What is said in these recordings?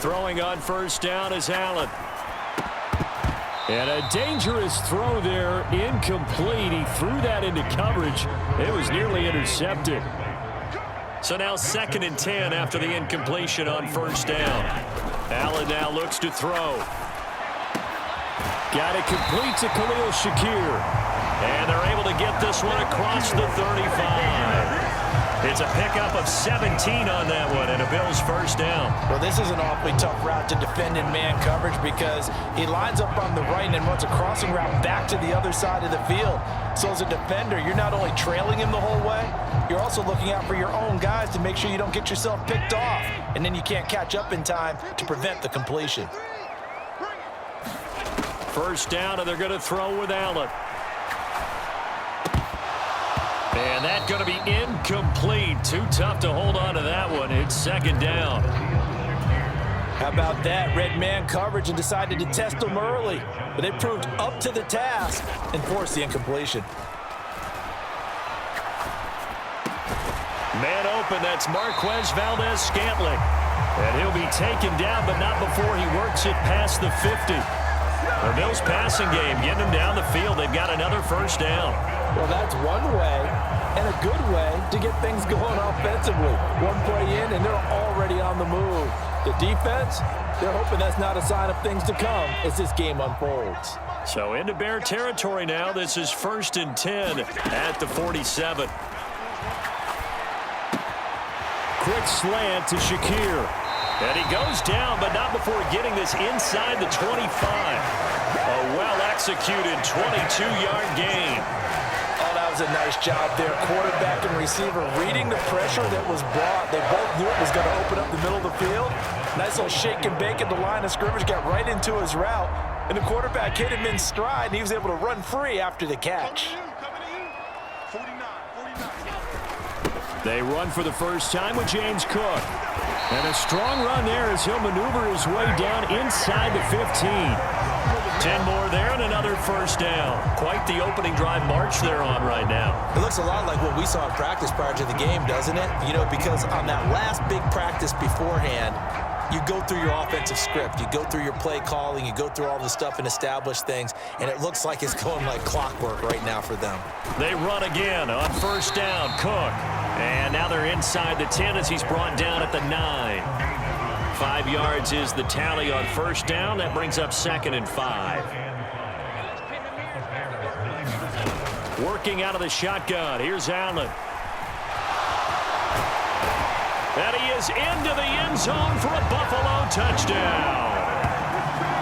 Throwing on first down is Allen. And a dangerous throw there, incomplete. He threw that into coverage. It was nearly intercepted. So now 2nd and 10 after the incompletion on first down. Allen now looks to throw. Got it complete to Khalil Shakir. And they're able to get this one across the 35. It's a pickup of 17 on that one, and a Bills first down. Well, this is an awfully tough route to defend in man coverage because he lines up on the right and then runs a crossing route back to the other side of the field. So as a defender, you're not only trailing him the whole way, you're also looking out for your own guys to make sure you don't get yourself picked off. And then you can't catch up in time to prevent the completion. First down, and they're going to throw with Allen. And that's going to be incomplete. Too tough to hold on to that one. It's 2nd down. How about that? Red man coverage and decided to test them early. But they proved up to the task and forced the incompletion. Man open, that's Marquez Valdez-Scantling. And he'll be taken down, but not before he works it past the 50. The Bills passing game, getting them down the field. They've got another first down. Well, that's one way and a good way to get things going offensively. One play in, and they're already on the move. The defense, they're hoping that's not a sign of things to come as this game unfolds. So into Bear territory now. This is 1st and 10 at the 47. Quick slant to Shakir. And he goes down, but not before getting this inside the 25. A well-executed 22-yard gain. Oh, that was a nice job there. Quarterback and receiver reading the pressure that was brought. They both knew it was going to open up the middle of the field. Nice little shake and bake at the line of scrimmage, got right into his route. And the quarterback hit him in stride, and he was able to run free after the catch. They run for the first time with James Cook. And a strong run there as he'll maneuver his way down inside the 15. 10 more there and another first down. Quite the opening drive march they're on right now. It looks a lot like what we saw in practice prior to the game, doesn't it? You know, because on that last big practice beforehand, you go through your offensive script. You go through your play calling. You go through all the stuff and establish things. And it looks like it's going like clockwork right now for them. They run again on first down. Cook. And now they're inside the 10 as he's brought down at the 9. 5 yards is the tally on first down. That brings up 2nd and 5. Working out of the shotgun. Here's Allen. And he is into the end zone for a Buffalo touchdown.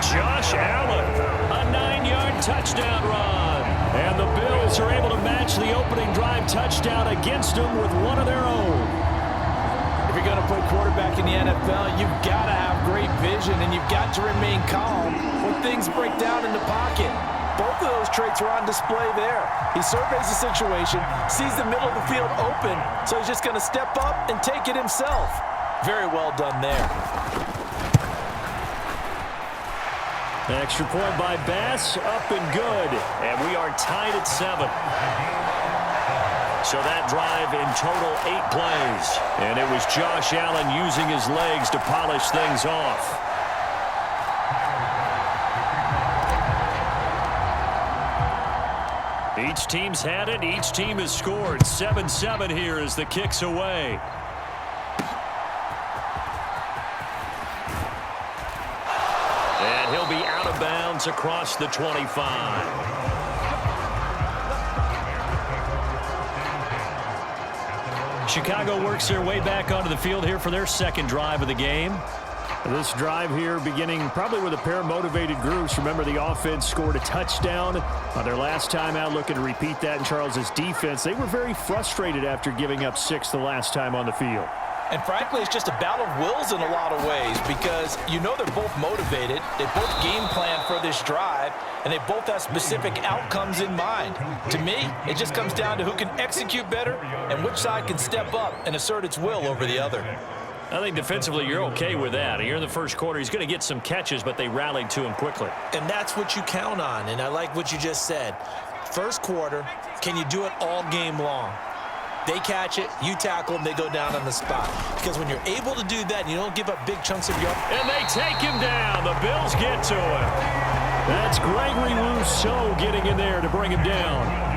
Josh Allen, a 9-yard touchdown run. And the Bills are able to match the opening drive touchdown against them with one of their own. If you're going to play quarterback in the NFL, you've got to have great vision, and you've got to remain calm when things break down in the pocket. Both of those traits are on display there. He surveys the situation, sees the middle of the field open, so he's just going to step up and take it himself. Very well done there. An extra point by Bass, up and good. And we are tied at 7. So that drive in total 8 plays. And it was Josh Allen using his legs to polish things off. Each team's had it. Each team has scored. 7-7 here as the kick's away. And he'll be out of bounds across the 25. Chicago works their way back onto the field here for their second drive of the game. This drive here beginning probably with a pair of motivated groups. Remember, the offense scored a touchdown on their last time out, looking to repeat that in Charles's defense. They were very frustrated after giving up 6 the last time on the field. And frankly, it's just a battle of wills in a lot of ways because you know they're both motivated. They both game plan for this drive, and they both have specific outcomes in mind. To me, it just comes down to who can execute better and which side can step up and assert its will over the other. I think defensively you're okay with that. Here in the first quarter, he's going to get some catches, but they rallied to him quickly. And that's what you count on, and I like what you just said. First quarter, can you do it all game long? They catch it, you tackle them, they go down on the spot. Because when you're able to do that, and you don't give up big chunks of your... And they take him down. The Bills get to him. That's Gregory Rousseau getting in there to bring him down.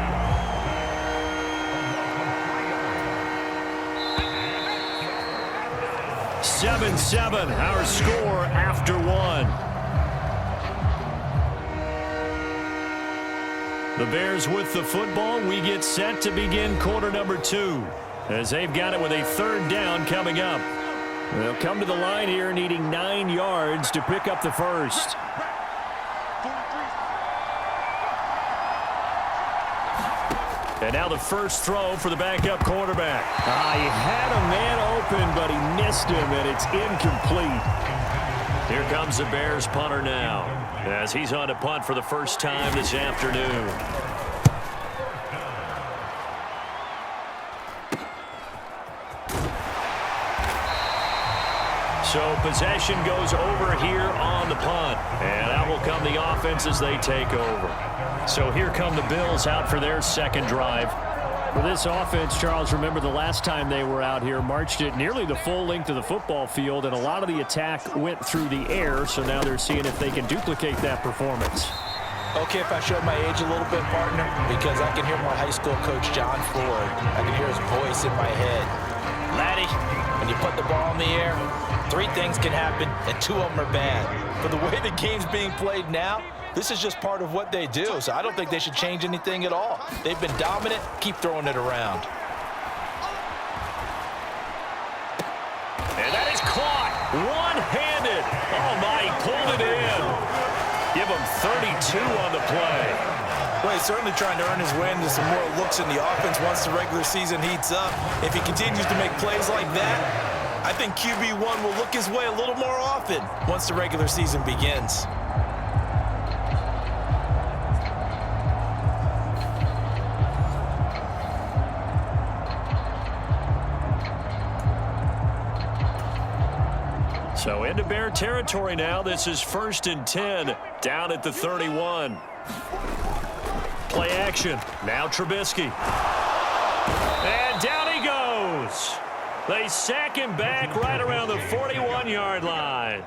7-7, our score after one. The Bears with the football. We get set to begin quarter number 2 as they've got it with a third down coming up. They'll come to the line here needing 9 yards to pick up the first. And now the first throw for the backup quarterback. He had a man open, but he missed him, and it's incomplete. Here comes the Bears punter now, as he's on to punt for the first time this afternoon. So possession goes over here on the punt. And out will come the offense as they take over. So here come the Bills out for their second drive. For this offense, Charles, remember the last time they were out here, marched it nearly the full length of the football field, and a lot of the attack went through the air, so now they're seeing if they can duplicate that performance. Okay, if I showed my age a little bit, partner, because I can hear my high school coach, John Ford. I can hear his voice in my head. Laddie, when you put the ball in the air, 3 things can happen, and 2 of them are bad. But the way the game's being played now, this is just part of what they do, so I don't think they should change anything at all. They've been dominant. Keep throwing it around. And that is caught one-handed. Oh, my, he pulled it in. Give him 32 on the play. Well, he's certainly trying to earn his way into some more looks in the offense once the regular season heats up. If he continues to make plays like that, I think QB1 will look his way a little more often once the regular season begins. So into Bear territory now. This is 1st and 10 down at the 31. Play action. Now Trubisky. And down he goes. They sack him back right around the 41-yard line.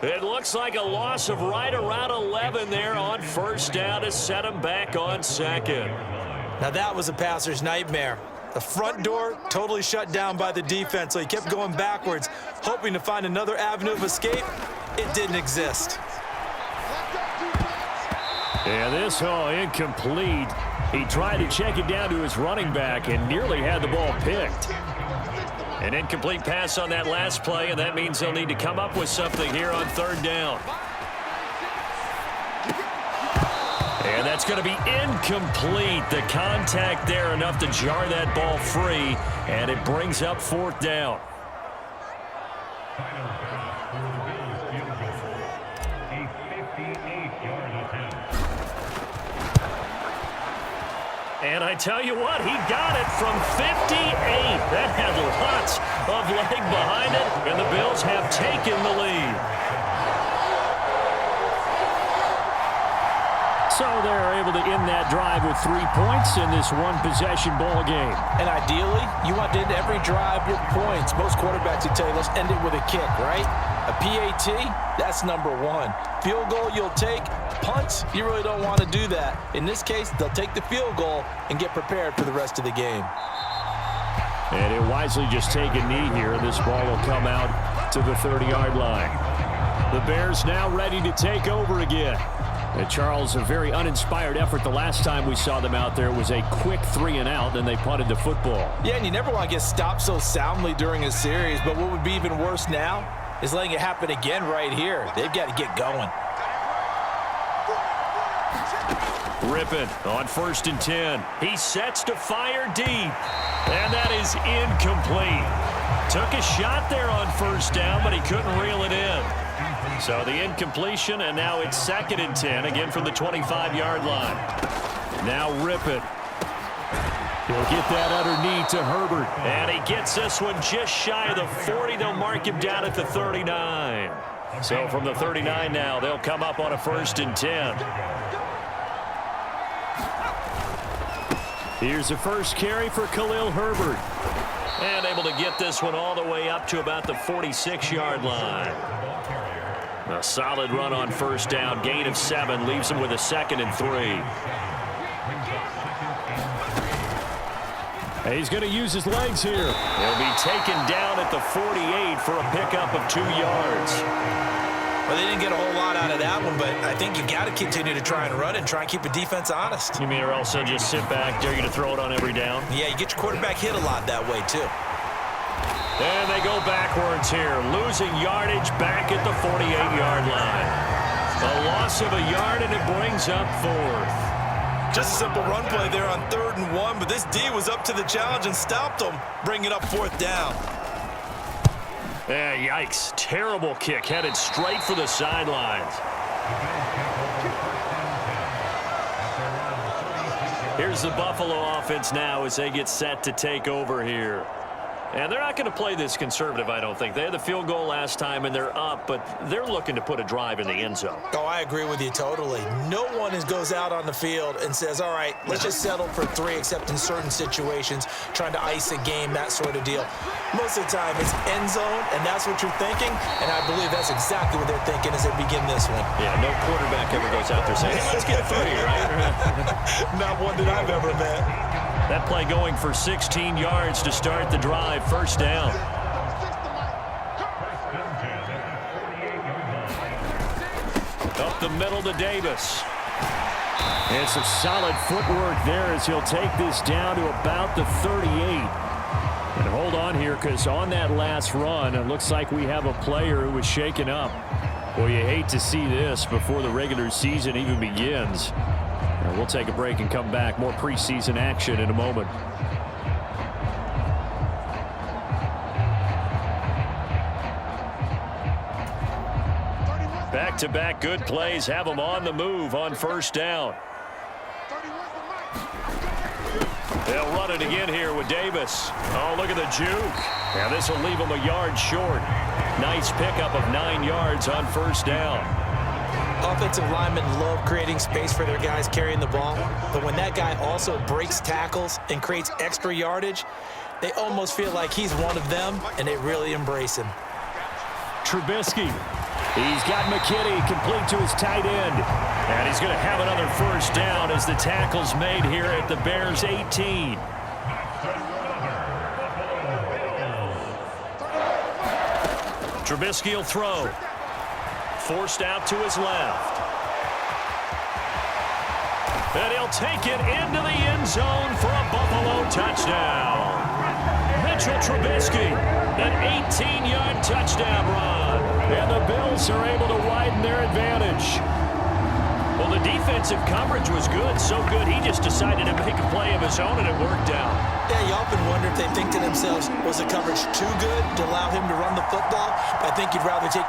It looks like a loss of right around 11 there on first down to set him back on second. Now that was a passer's nightmare. The front door totally shut down by the defense, so he kept going backwards, hoping to find another avenue of escape. It didn't exist. Yeah, this incomplete. He tried to check it down to his running back and nearly had the ball picked. An incomplete pass on that last play, and that means they'll need to come up with something here on third down. And that's going to be incomplete. The contact there enough to jar that ball free, and it brings up fourth down. And I tell you what, he got it from 58. That had lots of leg behind it, and the Bills have taken the lead. So they're able to end that drive with 3 points in this one-possession ball game. And ideally, you want to end every drive with points. Most quarterbacks would tell you, let's end it with a kick, right? A PAT, that's number 1. Field goal you'll take. Punts, you really don't want to do that. In this case, they'll take the field goal and get prepared for the rest of the game. And he'll wisely just take a knee here. This ball will come out to the 30-yard line. The Bears now ready to take over again. And Charles, a very uninspired effort the last time we saw them out there. It was a quick 3-and-out, and they punted the football. Yeah, and you never want to get stopped so soundly during a series, but what would be even worse now is letting it happen again right here. They've got to get going. Rippon on 1st and 10. He sets to fire deep, and that is incomplete. Took a shot there on first down, but he couldn't reel it in. So the incompletion, and now it's 2nd and 10, again from the 25-yard line. Now Rippon. He'll get that underneath to Herbert. And he gets this one just shy of the 40. They'll mark him down at the 39. So from the 39 now, they'll come up on a 1st and 10. Here's the first carry for Khalil Herbert. And able to get this one all the way up to about the 46-yard line. A solid run on first down. Gain of 7 leaves him with a 2nd and 3. He's going to use his legs here. He'll be taken down at the 48 for a pickup of 2 yards. Well, they didn't get a whole lot out of that one, but I think you got to continue to try and run and try and keep the defense honest. You mean, or else they'll just sit back, dare you to throw it on every down? Yeah, you get your quarterback hit a lot that way, too. And they go backwards here, losing yardage back at the 48-yard line. A loss of a yard, and it brings up 4th. Just a simple run play there on 3rd and 1, but this D was up to the challenge and stopped them, bringing up 4th down. Yeah, yikes. Terrible kick, headed straight for the sidelines. Here's the Buffalo offense now as they get set to take over here. And they're not going to play this conservative, I don't think. They had the field goal last time, and they're up, but they're looking to put a drive in the end zone. Oh, I agree with you totally. No one goes out on the field and says, all right, let's just settle for 3, except in certain situations, trying to ice a game, that sort of deal. Most of the time, it's end zone, and that's what you're thinking, and I believe that's exactly what they're thinking as they begin this one. Yeah, no quarterback ever goes out there saying, hey, let's get 3, right? Not one that I've ever met. That play going for 16 yards to start the drive. First down. Up the middle to Davis. And some solid footwork there as he'll take this down to about the 38. And hold on here, because on that last run, it looks like we have a player who was shaken up. Well, you hate to see this before the regular season even begins. We'll take a break and come back. More preseason action in a moment. Back-to-back good plays have them on the move on first down. They'll run it again here with Davis. Oh, look at the juke. Now this will leave them a yard short. Nice pickup of 9 yards on first down. Offensive linemen love creating space for their guys carrying the ball, but when that guy also breaks tackles and creates extra yardage, they almost feel like he's one of them, and they really embrace him. Trubisky. He's got McKinney complete to his tight end. And he's going to have another first down as the tackle's made here at the Bears' 18. Trubisky will throw. Forced out to his left. And he'll take it into the end zone for a Buffalo touchdown. Mitchell Trubisky, an 18-yard touchdown run. And the Bills are able to widen their advantage. Well, the defensive coverage was good, so good he just decided to make a play of his own, and it worked out. Yeah, you often wonder if they think to themselves, was the coverage too good to allow him to run the football? I think you'd rather take